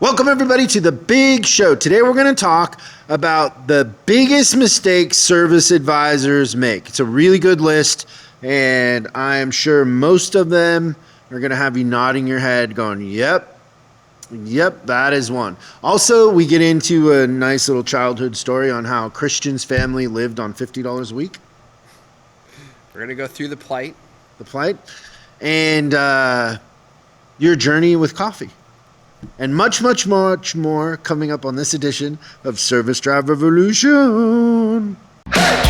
Welcome everybody to the big show. Today we're going to talk about the biggest mistakes service advisors make. It's a really good list, and I'm sure most of them are going to have you nodding your head going, yep, that is one. Also, we get into a nice little childhood story on how Christian's family lived on $50 a week. We're going to go through the plight. And your journey with coffee. And much more coming up on this edition of Service Drive Revolution. Hey!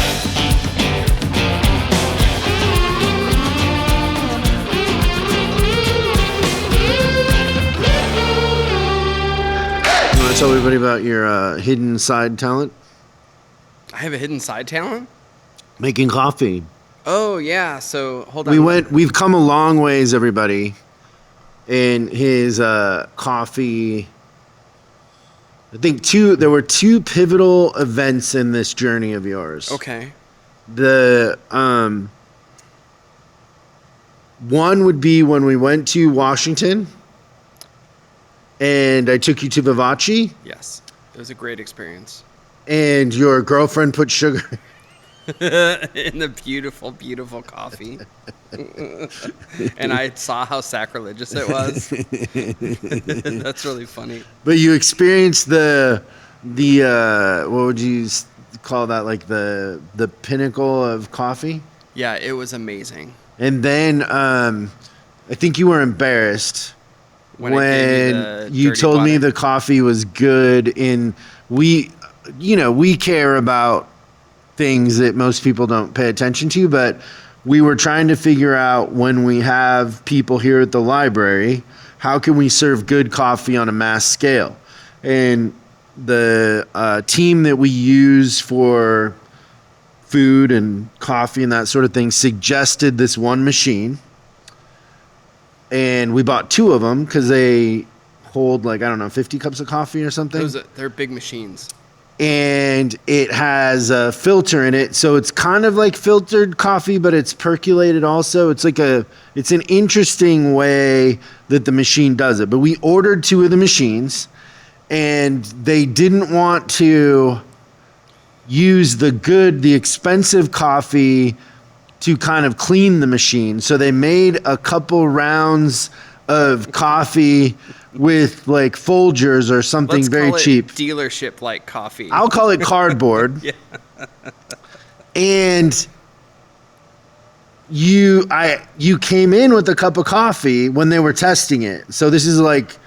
You want to tell everybody about your hidden side talent? I have a hidden side talent? Making coffee. Oh, yeah. So, hold on. We've come a long ways, everybody. In his coffee, I think there were two pivotal events in this journey of yours. Okay. The one would be when we went to Washington and I took you to Vivace. Yes. It was a great experience. And your girlfriend put sugar in the beautiful, beautiful coffee. And I saw how sacrilegious it was. That's really funny. But you experienced the what would you call that, like the pinnacle of coffee? Yeah, it was amazing. And then I think you were embarrassed when you told me the coffee was good. We care about things that most people don't pay attention to, but we were trying to figure out, when we have people here at the library, how can we serve good coffee on a mass scale? And the team that we use for food and coffee and that sort of thing suggested this one machine. And we bought two of them because they hold 50 cups of coffee or something. They're big machines. And it has a filter in it, so it's kind of like filtered coffee, but it's percolated also. It's an interesting way that the machine does it. But we ordered two of the machines, and they didn't want to use the expensive coffee to kind of clean the machine. So they made a couple rounds of coffee with like Folgers or something very cheap. Dealership like coffee. I'll call it cardboard. Yeah. And you came in with a cup of coffee when they were testing it. So this is like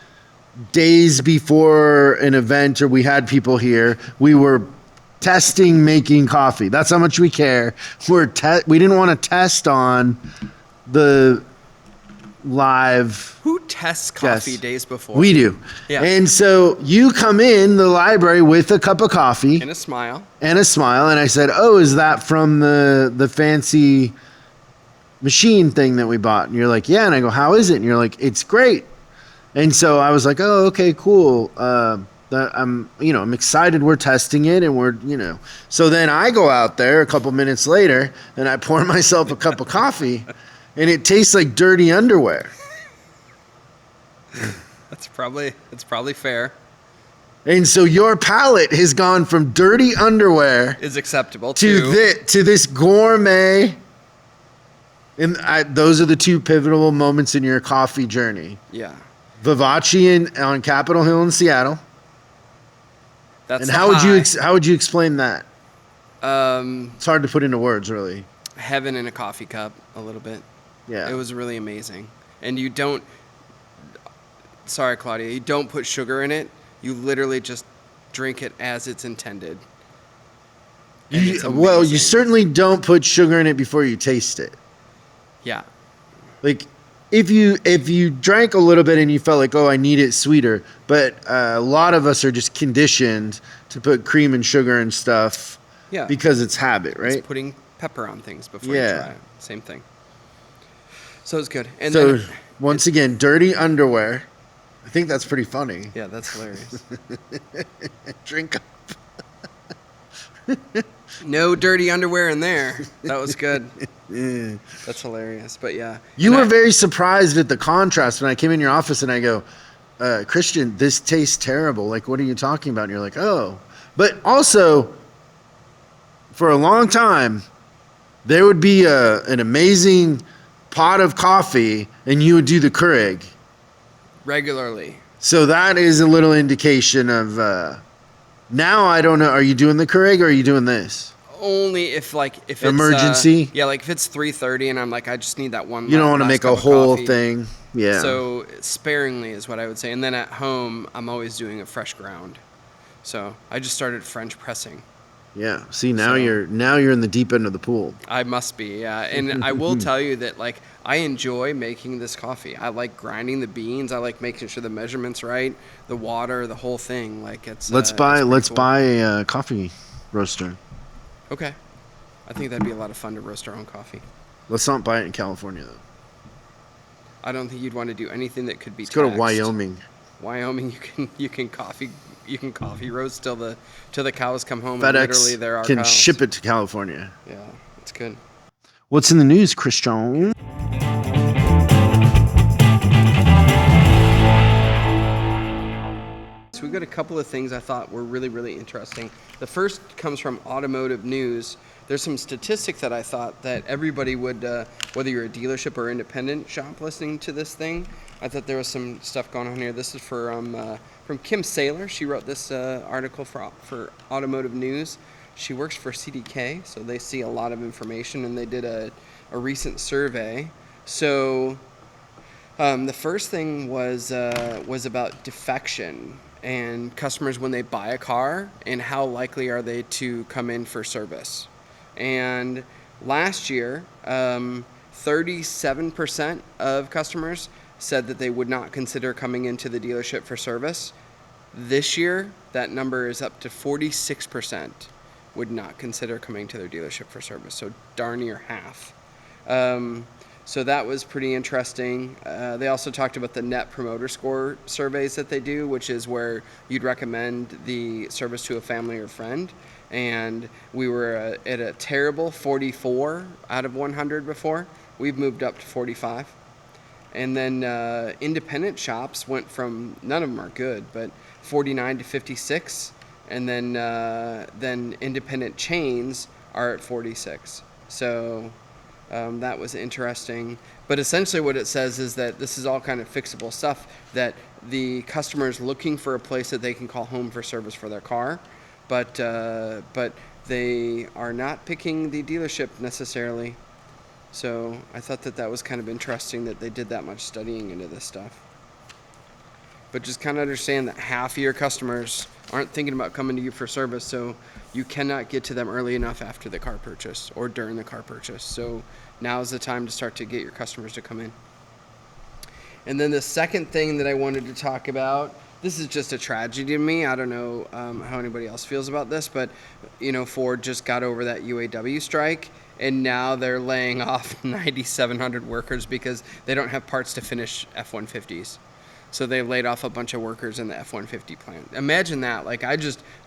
days before an event, or we had people here. We were testing making coffee. That's how much we care. We didn't want to test on the live. Who tests coffee days before? We do. Yeah. And so you come in the library with a cup of coffee and a smile. And I said, "Oh, is that from the fancy machine thing that we bought?" And you're like, "Yeah." And I go, "How is it?" And you're like, "It's great." And so I was like, "Oh, okay, cool. I'm excited we're testing it, and So then I go out there a couple minutes later and I pour myself a cup of coffee. And it tastes like dirty underwear. It's probably fair. And so your palate has gone from dirty underwear is acceptable to this gourmet. And those are the two pivotal moments in your coffee journey. Yeah. Vivace on Capitol Hill in Seattle. That's and how would you explain that? It's hard to put into words, really. Heaven in a coffee cup, a little bit. Yeah. It was really amazing. And sorry, Claudia, you don't put sugar in it. You literally just drink it as it's intended. You certainly don't put sugar in it before you taste it. Yeah. Like, if you drank a little bit and you felt like, oh, I need it sweeter, but a lot of us are just conditioned to put cream and sugar and stuff because it's habit, right? It's putting pepper on things before you try it. Same thing. So it's good. And so once again, dirty underwear. I think that's pretty funny. Yeah, that's hilarious. Drink up. No dirty underwear in there. That was good. Yeah. That's hilarious. But yeah. You were very surprised at the contrast when I came in your office and I go, Christian, this tastes terrible. Like, what are you talking about? And you're like, oh. But also, for a long time, there would be an amazing pot of coffee, and you would do the Keurig regularly. So that is a little indication of. Now I don't know. Are you doing the Keurig or are you doing this? Only if it's emergency. Like if it's 3:30 and I'm like, I just need that one. You don't want to make a whole thing. Yeah. So sparingly is what I would say. And then at home, I'm always doing a fresh ground. So I just started French pressing. Yeah. See, now you're in the deep end of the pool. I must be, yeah. And I will tell you that I enjoy making this coffee. I like grinding the beans. I like making sure the measurements right, the water, the whole thing. Let's buy a coffee roaster. Okay. I think that'd be a lot of fun to roast our own coffee. Let's not buy it in California though. I don't think you'd want to do anything that could be Let's go to Wyoming. Wyoming, you can coffee roast till the cows come home. FedEx and literally there are can cows. Ship it to California. Yeah, it's good. What's in the news, Christian? So we've got a couple of things I thought were really, really interesting. The first comes from Automotive News. There's some statistics that I thought that everybody would, whether you're a dealership or independent shop listening to this thing, I thought there was some stuff going on here. This is from Kim Saylor. She wrote this article for Automotive News. She works for CDK, so they see a lot of information, and they did a recent survey. So the first thing was about defection and customers when they buy a car and how likely are they to come in for service. And last year, 37% of customers said that they would not consider coming into the dealership for service. This year, that number is up to 46% would not consider coming to their dealership for service. So darn near half. So that was pretty interesting. They also talked about the Net Promoter Score surveys that they do, which is where you'd recommend the service to a family or friend. And we were at a terrible 44 out of 100 before. We've moved up to 45. And then independent shops went from, none of them are good, but 49 to 56. And then independent chains are at 46. So that was interesting. But essentially what it says is that this is all kind of fixable stuff, that the customer is looking for a place that they can call home for service for their car, but they are not picking the dealership necessarily. So I thought that was kind of interesting that they did that much studying into this stuff. But just kind of understand that half of your customers aren't thinking about coming to you for service, so you cannot get to them early enough after the car purchase or during the car purchase. So now is the time to start to get your customers to come in. And then the second thing that I wanted to talk about, this is just a tragedy to me. I don't know how anybody else feels about this, but Ford just got over that UAW strike, and now they're laying off 9,700 workers because they don't have parts to finish F-150s. So they laid off a bunch of workers in the F-150 plant. Imagine that. I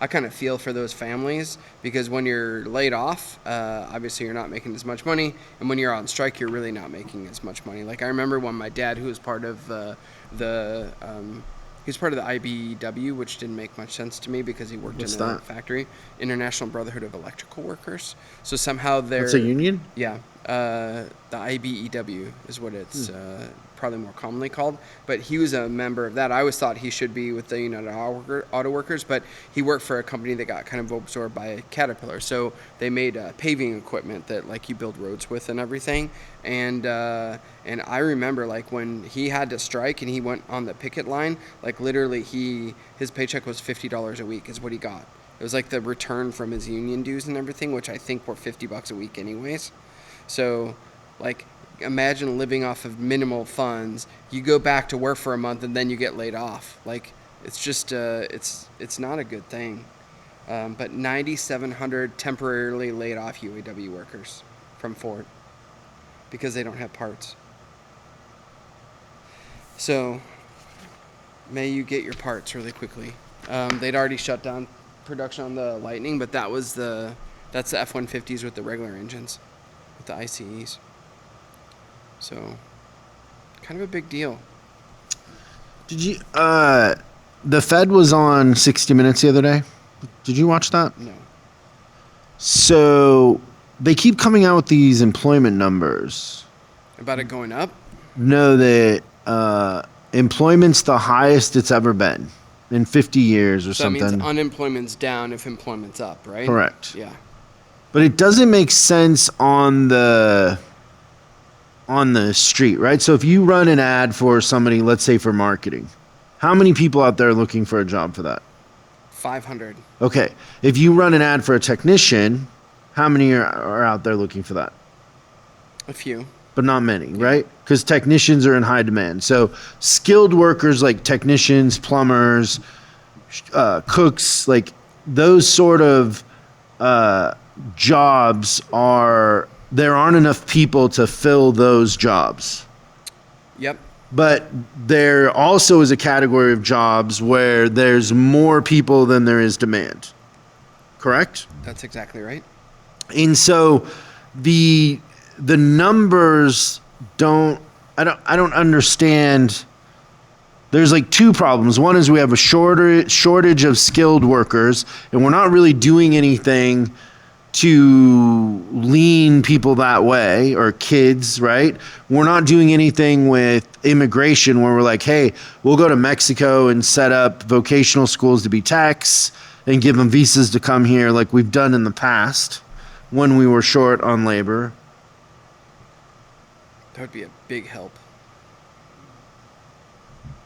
kind of feel for those families, because when you're laid off, obviously you're not making as much money, and when you're on strike, you're really not making as much money. I remember when my dad, who was part of he was part of the IBEW, which didn't make much sense to me because he worked in a factory, International Brotherhood of Electrical Workers. So somehow they're... That's a union? Yeah. The IBEW is what it's probably more commonly called. But he was a member of that. I always thought he should be with the United Auto Workers, but he worked for a company that got kind of absorbed by Caterpillar. So they made paving equipment that you build roads with and everything. And I remember when he had to strike and he went on the picket line, literally his paycheck was $50 a week is what he got. It was the return from his union dues and everything, which I think were $50 a week anyways. So imagine living off of minimal funds. You go back to work for a month and then you get laid off. It's just it's not a good thing. But 9,700 temporarily laid off UAW workers from Ford because they don't have parts. So may you get your parts really quickly. They'd already shut down production on the Lightning, but that's the F-150s with the regular engines, with the ICEs. So kind of a big deal. Did you? The Fed was on 60 Minutes the other day. Did you watch that? No. So they keep coming out with these employment numbers. About it going up? No, that employment's the highest it's ever been in 50 years or So something. that means unemployment's down if employment's up, right? Correct. Yeah. But it doesn't make sense on the street, right? So if you run an ad for somebody, let's say for marketing, how many people out there are looking for a job for that? 500. Okay. If you run an ad for a technician, how many are out there looking for that? A few. But not many, right? Because technicians are in high demand. So skilled workers like technicians, plumbers, cooks, like those sort of jobs there aren't enough people to fill those jobs. Yep. But there also is a category of jobs where there's more people than there is demand. Correct? That's exactly right. And so the numbers I don't understand. There's like two problems. One is we have a shortage of skilled workers, and we're not really doing anything to lean people that way, or kids, right? We're not doing anything with immigration where we're like, hey, we'll go to Mexico and set up vocational schools to be techs and give them visas to come here like we've done in the past when we were short on labor. That would be a big help.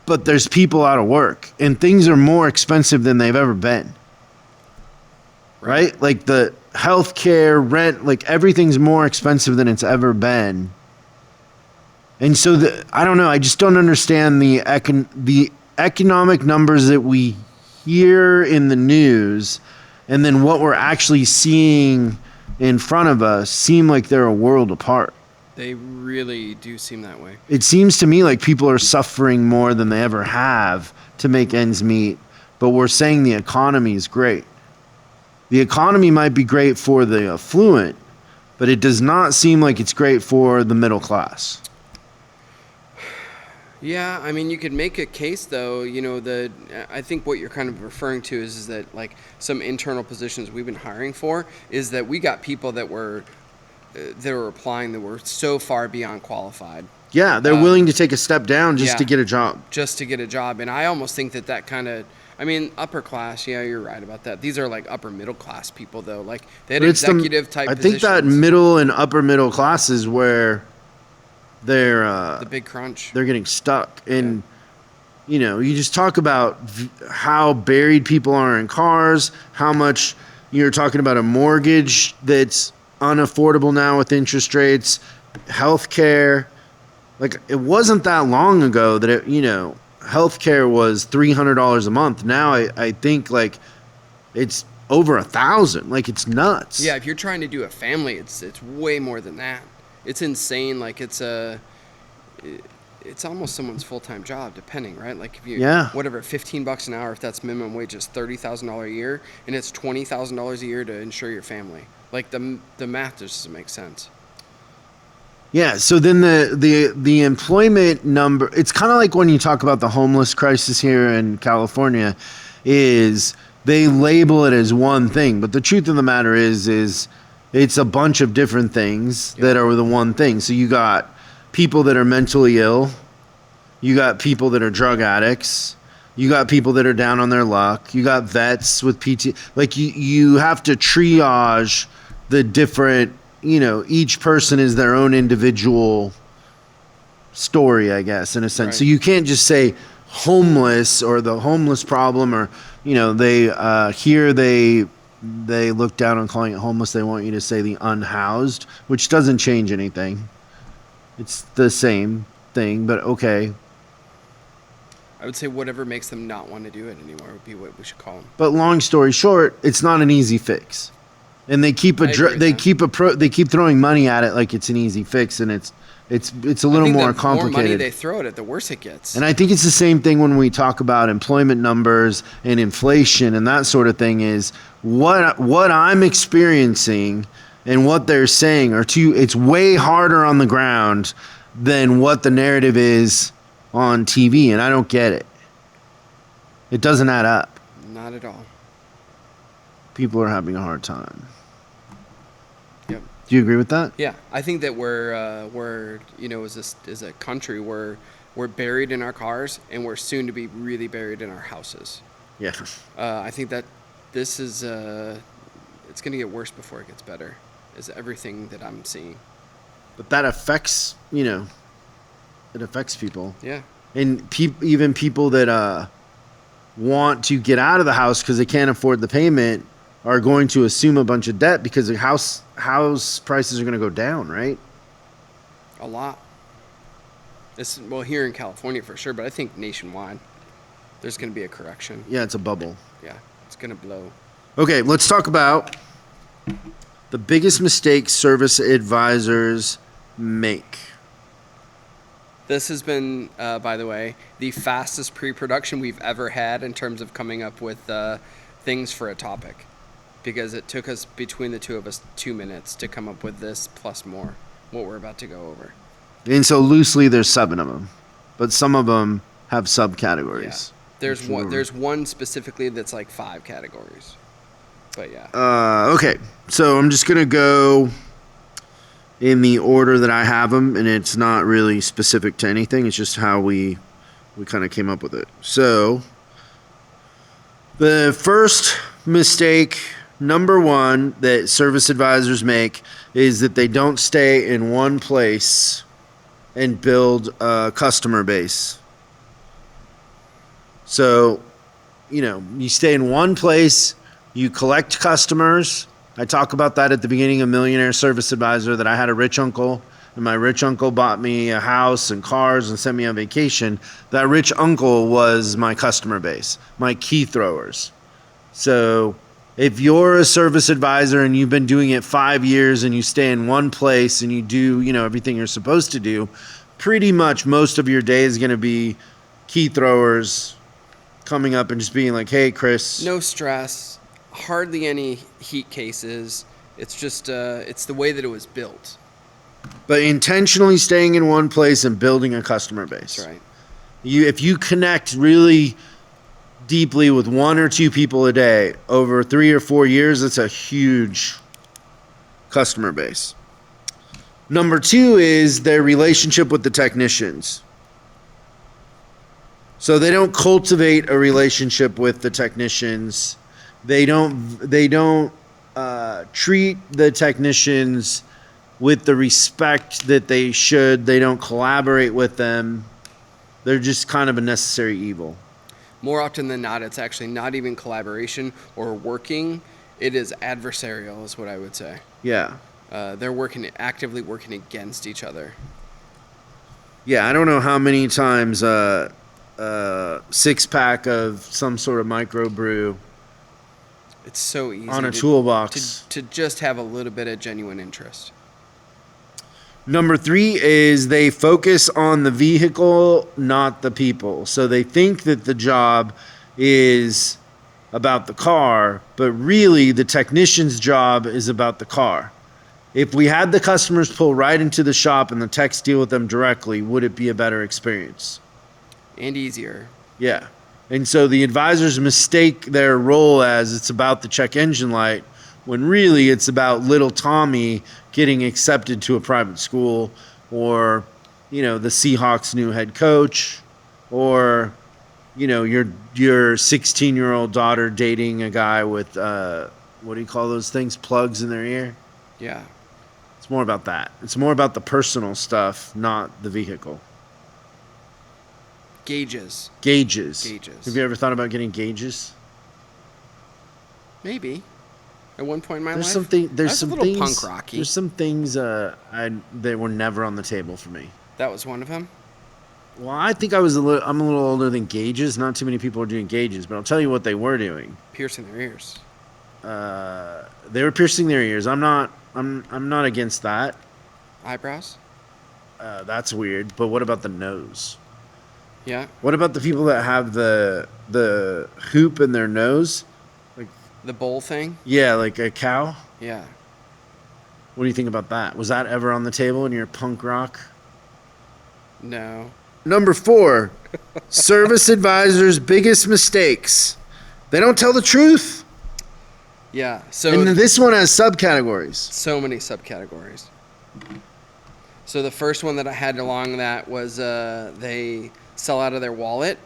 But there's people out of work, and things are more expensive than they've ever been. Right? Like the healthcare, rent, like everything's more expensive than it's ever been. And so I don't know, I just don't understand the economic numbers that we hear in the news, and then what we're actually seeing in front of us seem like they're a world apart. They really do seem that way. It seems to me like people are suffering more than they ever have to make ends meet, but we're saying the economy is great. The economy might be great for the affluent, but it does not seem like it's great for the middle class. Yeah, I mean, you could make a case, though. I think what you're kind of referring to is that, like, some internal positions we've been hiring for is that we got people that were applying that were so far beyond qualified. Yeah, they're willing to take a step down just to get a job. Just to get a job. And I almost think that kind of, I mean, upper class, yeah, you're right about that. These are like upper middle class people, though. Like, they had executive type positions. I think that middle and upper middle class is where they're the big crunch. They're getting stuck. And, you just talk about how buried people are in cars, how much you're talking about a mortgage that's unaffordable now with interest rates, healthcare. Like, it wasn't that long ago that healthcare was $300 a month. Now I think like it's over $1,000. Like, it's nuts. Yeah, if you're trying to do a family, it's way more than that. It's insane. Like, it's almost someone's full-time job, depending, right? Like, if you whatever, $15 an hour, if that's minimum wage, is $30,000 a year, and it's $20,000 a year to insure your family. Like, the math just doesn't make sense. Yeah, so then the employment number, it's kind of like when you talk about the homeless crisis here in California, is they label it as one thing, but the truth of the matter is it's a bunch of different things that are the one thing. So you got people that are mentally ill, you got people that are drug addicts, you got people that are down on their luck, you got vets with PT. Like, you have to triage the different, each person is their own individual story, I guess, in a sense. Right. So you can't just say homeless or the homeless problem, or, they look down on calling it homeless. They want you to say the unhoused, which doesn't change anything. It's the same thing, but okay. I would say whatever makes them not want to do it anymore would be what we should call them. But long story short, it's not an easy fix. And they keep throwing money at it like it's an easy fix, and it's a little more complicated. The more money they throw at it, the worse it gets. And I think it's the same thing when we talk about employment numbers and inflation and that sort of thing. Is what I'm experiencing and what they're saying it's way harder on the ground than what the narrative is on TV, and I don't get it. It doesn't add up. Not at all. People are having a hard time. Yep. Do you agree with that? Yeah, I think that we're as a country, we're buried in our cars, and we're soon to be really buried in our houses. Yeah. I think that this is it's going to get worse before it gets better, is everything that I'm seeing. But that affects, it affects people. Yeah. And even people that want to get out of the house because they can't afford the payment are going to assume a bunch of debt because the house prices are going to go down, right? A lot. Well, here in California for sure, but I think nationwide there's going to be a correction. Yeah, it's a bubble. Yeah, it's going to blow. Okay, let's talk about the biggest mistakes service advisors make. This has been, by the way, the fastest pre-production we've ever had in terms of coming up with things for a topic, because it took us, between the two of us, 2 minutes to come up with this plus more, what we're about to go over. And so loosely, there's 7 of them, but some of them have subcategories. Yeah. There's one specifically that's like 5 categories, but yeah. Okay, so I'm just gonna go in the order that I have them, and it's not really specific to anything. It's just how we kind of came up with it. So the first mistake, number 1, that service advisors make is that they don't stay in one place and build a customer base. So, you stay in one place, you collect customers. I talk about that at the beginning of Millionaire Service Advisor, that I had a rich uncle, and my rich uncle bought me a house and cars and sent me on vacation. That rich uncle was my customer base, my key throwers. So if you're a service advisor and you've been doing it 5 years and you stay in one place and you do, everything you're supposed to do, pretty much most of your day is going to be key throwers coming up and just being like, hey, Chris. No stress. Hardly any heat cases. It's just it's the way that it was built. But intentionally staying in one place and building a customer base. That's right. If you connect really deeply with 1 or 2 people a day over 3 or 4 years, it's a huge customer base. Number 2 is their relationship with the technicians. So they don't cultivate a relationship with the technicians. They don't treat the technicians with the respect that they should. They don't collaborate with them. They're just kind of a necessary evil. More often than not, it's actually not even collaboration or working. It is adversarial, is what I would say. Yeah. They're actively working against each other. Yeah, I don't know how many times 6-pack of some sort of microbrew. It's so easy on a toolbox to just have a little bit of genuine interest. Number 3 is they focus on the vehicle, not the people. So they think that the job is about the car, but really the technician's job is about the car. If we had the customers pull right into the shop and the techs deal with them directly, would it be a better experience? And easier. Yeah. And so the advisors mistake their role as it's about the check engine light, when really it's about little Tommy getting accepted to a private school, or, the Seahawks' new head coach, or, your 16-year-old daughter dating a guy with, what do you call those things? Plugs in their ear? Yeah. It's more about that. It's more about the personal stuff, not the vehicle. Gauges. Have you ever thought about getting gauges? Maybe. At one point in my life. There's some things punk rocky. There's some things that were never on the table for me. That was one of them? Well, I think I'm a little older than gauges. Not too many people are doing gauges, but I'll tell you what they were doing. Piercing their ears. They were piercing their ears. I'm not against that. Eyebrows? That's weird, but what about the nose? Yeah. What about the people that have the hoop in their nose? Like the bowl thing? Yeah, like a cow? Yeah. What do you think about that? Was that ever on the table in your punk rock? No. Number 4, service advisors' biggest mistakes. They don't tell the truth. Yeah. So And this one has subcategories. so many subcategories. So the first one that I had along that was they sell out of their wallet.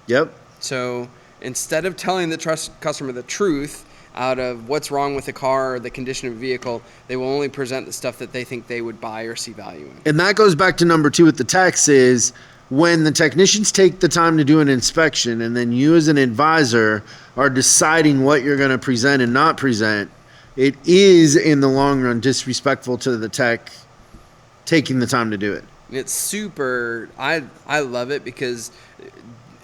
Yep. So instead of telling the customer the truth out of what's wrong with the car or the condition of the vehicle, they will only present the stuff that they think they would buy or see value in. And that goes back to number 2 with the techs is when the technicians take the time to do an inspection and then you as an advisor are deciding what you're going to present and not present, it is in the long run disrespectful to the tech taking the time to do it. It's super, I love it because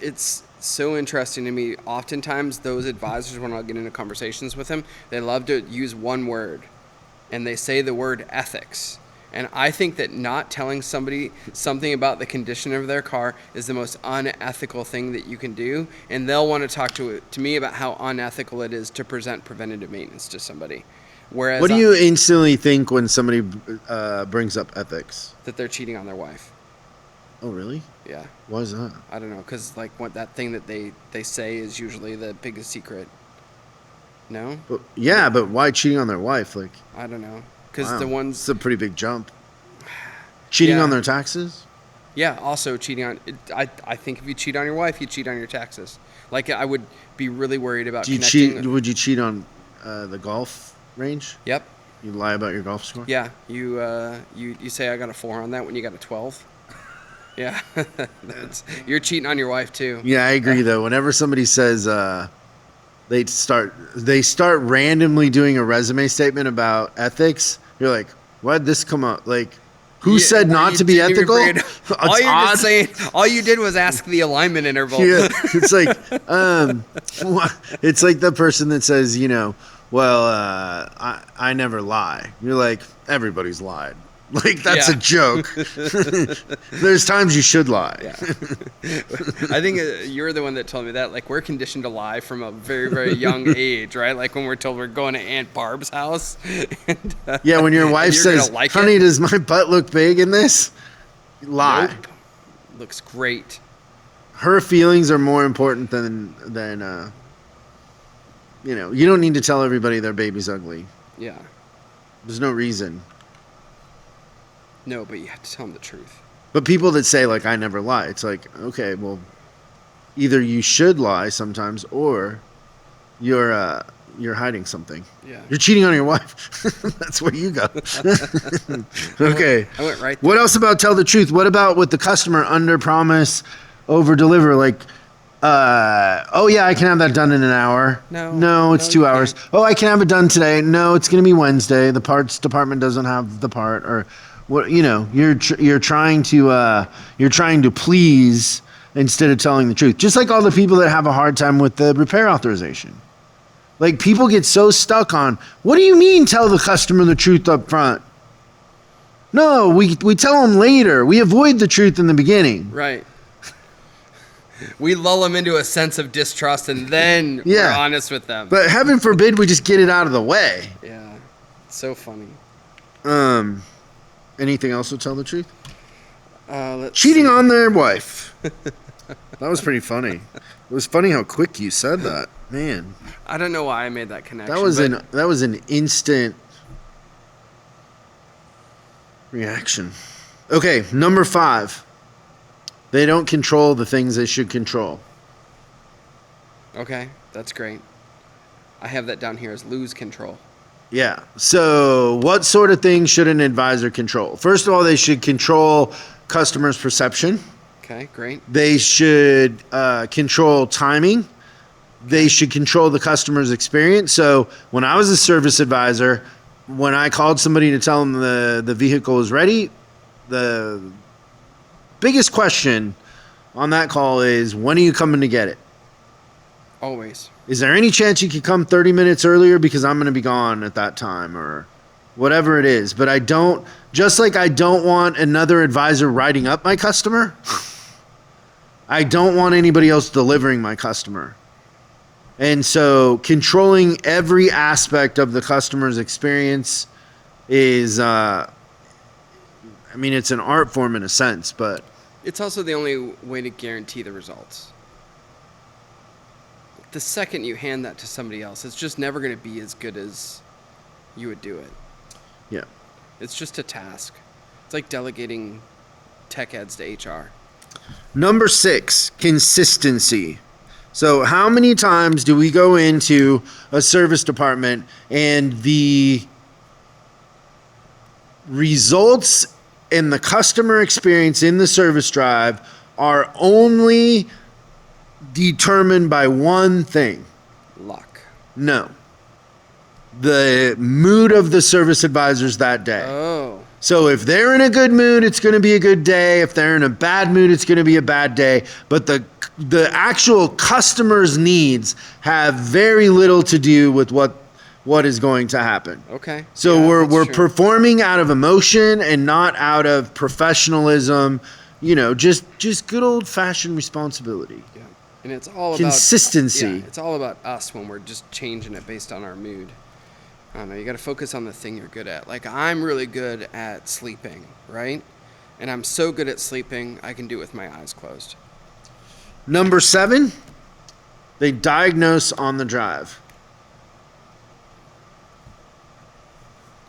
it's so interesting to me. Oftentimes those advisors, when I'll get into conversations with them, they love to use one word and they say the word ethics. And I think that not telling somebody something about the condition of their car is the most unethical thing that you can do. And they'll want to talk to me about how unethical it is to present preventative maintenance to somebody. Whereas What do you instantly think when somebody brings up ethics? that they're cheating on their wife. Oh, really? Yeah. Why is that? I don't know, because like what that thing that they say is usually the biggest secret. No? But, yeah, but why cheating on their wife? Like, I don't know. Because wow, the ones... it's a pretty big jump. Cheating Yeah. on their taxes? Yeah, also cheating on... I think if you cheat on your wife, you cheat on your taxes. Like, I would be really worried about Do you connecting... cheat? Would you cheat on the golf range? Yep. You lie about your golf score? Yeah. You say I got a 4 on that when you got a 12. Yeah. You're cheating on your wife, too. Yeah, I agree, though. Whenever somebody says they start randomly doing a resume statement about ethics, you're like, why'd this come up? Like, who said not to be ethical? It's odd. All you did was ask the alignment interval. Yeah, it's like it's like the person that says, well, I never lie. You're like, everybody's lied. Like, that's a joke. There's times you should lie. Yeah. I think you're the one that told me that. Like, we're conditioned to lie from a very, very young age, right? Like, when we're told we're going to Aunt Barb's house. And, yeah, when your wife says, honey, does my butt look big in this? Lie. Nope. Looks great. Her feelings are more important than you don't need to tell everybody their baby's ugly. Yeah. There's no reason. No, but you have to tell them the truth. But people that say, like, I never lie, it's like, okay, well, either you should lie sometimes or you're hiding something. Yeah. You're cheating on your wife. That's where you go. Okay. I went right there. What else about tell the truth? What about with the customer under promise, over deliver? Like, oh yeah, I can have that done in an hour. No, it's 2 hours. Oh, I can have it done today. No, it's going to be Wednesday. The parts department doesn't have the part, or what? You're trying to please instead of telling the truth. Just like all the people that have a hard time with the repair authorization. Like, people get so stuck on, what do you mean tell the customer the truth up front? No, we tell them later. We avoid the truth in the beginning. Right. We lull them into a sense of distrust and then we're honest with them. But heaven forbid we just get it out of the way. Yeah. It's so funny. Anything else to tell the truth? Cheating on their wife. That was pretty funny. It was funny how quick you said that. Man. I don't know why I made that connection. That was an instant reaction. Okay, number 5. They don't control the things they should control. Okay, that's great. I have that down here as lose control. Yeah. So what sort of things should an advisor control? First of all, they should control customers' perception. Okay, great. They should control timing. They should control the customer's experience. So when I was a service advisor, when I called somebody to tell them the vehicle is ready, the biggest question on that call is, when are you coming to get it? Always. Is there any chance you could come 30 minutes earlier because I'm going to be gone at that time, or whatever it is? But I don't want another advisor writing up my customer. I don't want anybody else delivering my customer. And so controlling every aspect of the customer's experience is, it's an art form in a sense, but It's also the only way to guarantee the results. The second you hand that to somebody else, it's just never going to be as good as you would do it. Yeah. It's just a task. It's like delegating tech ads to HR. Number 6, consistency. So how many times do we go into a service department and the results and the customer experience in the service drive are only determined by one thing? Luck. No. The mood of the service advisors that day. Oh. So if they're in a good mood, it's going to be a good day. If they're in a bad mood, it's going to be a bad day. But the actual customer's needs have very little to do with what is going to happen. Okay. So Yeah, we're that's true. performing out of emotion and not out of professionalism. Just good old fashioned responsibility. Yeah. And it's all about Consistency. Yeah, it's all about us when we're just changing it based on our mood. I don't know. You got to focus on the thing you're good at. Like, I'm really good at sleeping, right? And I'm so good at sleeping, I can do it with my eyes closed. Number 7, they diagnose on the drive.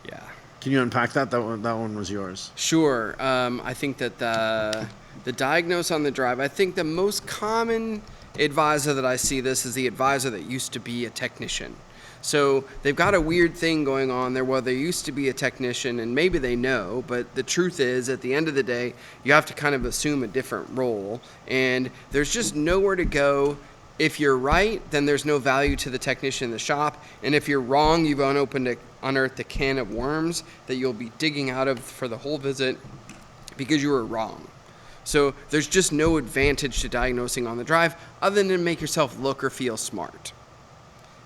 Yeah. Can you unpack that? That one was yours. Sure. I think that the diagnose on the drive, I think the most common advisor that I see this is the advisor that used to be a technician. So they've got a weird thing going on there where they used to be a technician and maybe they know, but the truth is at the end of the day, you have to kind of assume a different role and there's just nowhere to go. If you're right, then there's no value to the technician in the shop. And if you're wrong, you've unearthed a can of worms that you'll be digging out of for the whole visit because you were wrong. So there's just no advantage to diagnosing on the drive other than to make yourself look or feel smart.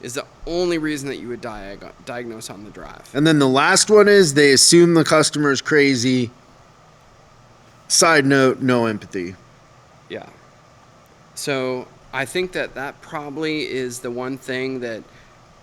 Is the only reason that you would diagnose on the drive. And then the last one is they assume the customer is crazy. Side note, no empathy. Yeah. So I think that probably is the one thing that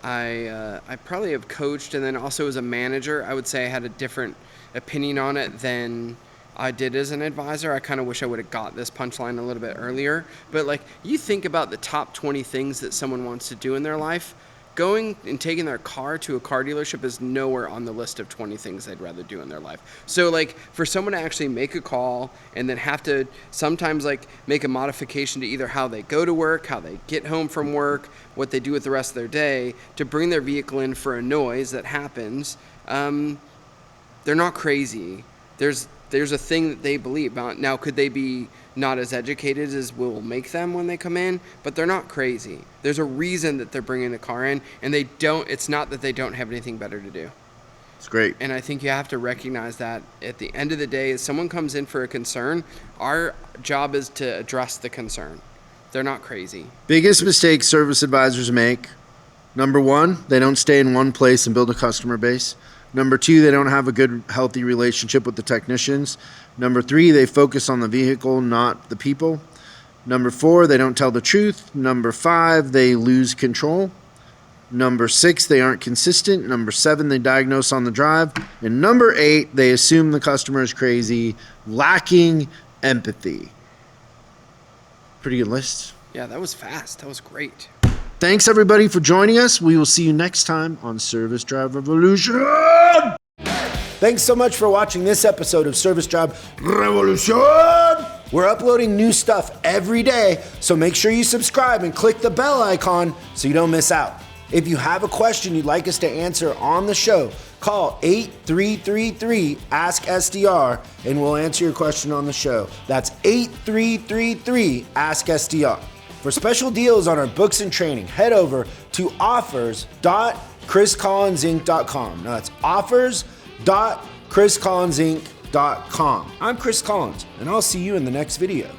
I probably have coached, and then also as a manager, I would say I had a different opinion on it than I did as an advisor. I kind of wish I would have got this punchline a little bit earlier. But like, you think about the top 20 things that someone wants to do in their life, going and taking their car to a car dealership is nowhere on the list of 20 things they'd rather do in their life. So like, for someone to actually make a call and then have to sometimes like make a modification to either how they go to work, how they get home from work, what they do with the rest of their day, to bring their vehicle in for a noise that happens, they're not crazy. There's a thing that they believe. Now, could they be not as educated as we'll make them when they come in? But they're not crazy. There's a reason that they're bringing the car in, and it's not that they don't have anything better to do. It's great. And I think you have to recognize that at the end of the day, as someone comes in for a concern, our job is to address the concern. They're not crazy. Biggest mistake service advisors make. Number 1, they don't stay in one place and build a customer base. Number 2, they don't have a good, healthy relationship with the technicians. Number 3, they focus on the vehicle, not the people. Number 4, they don't tell the truth. Number 5, they lose control. Number 6, they aren't consistent. Number 7, they diagnose on the drive. And number 8, they assume the customer is crazy, lacking empathy. Pretty good list. Yeah, that was fast. That was great. Thanks, everybody, for joining us. We will see you next time on Service Drive Revolution. Thanks so much for watching this episode of Service Drive Revolution. We're uploading new stuff every day, so make sure you subscribe and click the bell icon so you don't miss out. If you have a question you'd like us to answer on the show, call 8333-ASK-SDR and we'll answer your question on the show. That's 8333-ASK-SDR. For special deals on our books and training, head over to offers.chriscollinsinc.com. Now that's offers.chriscollinsinc.com. I'm Chris Collins, and I'll see you in the next video.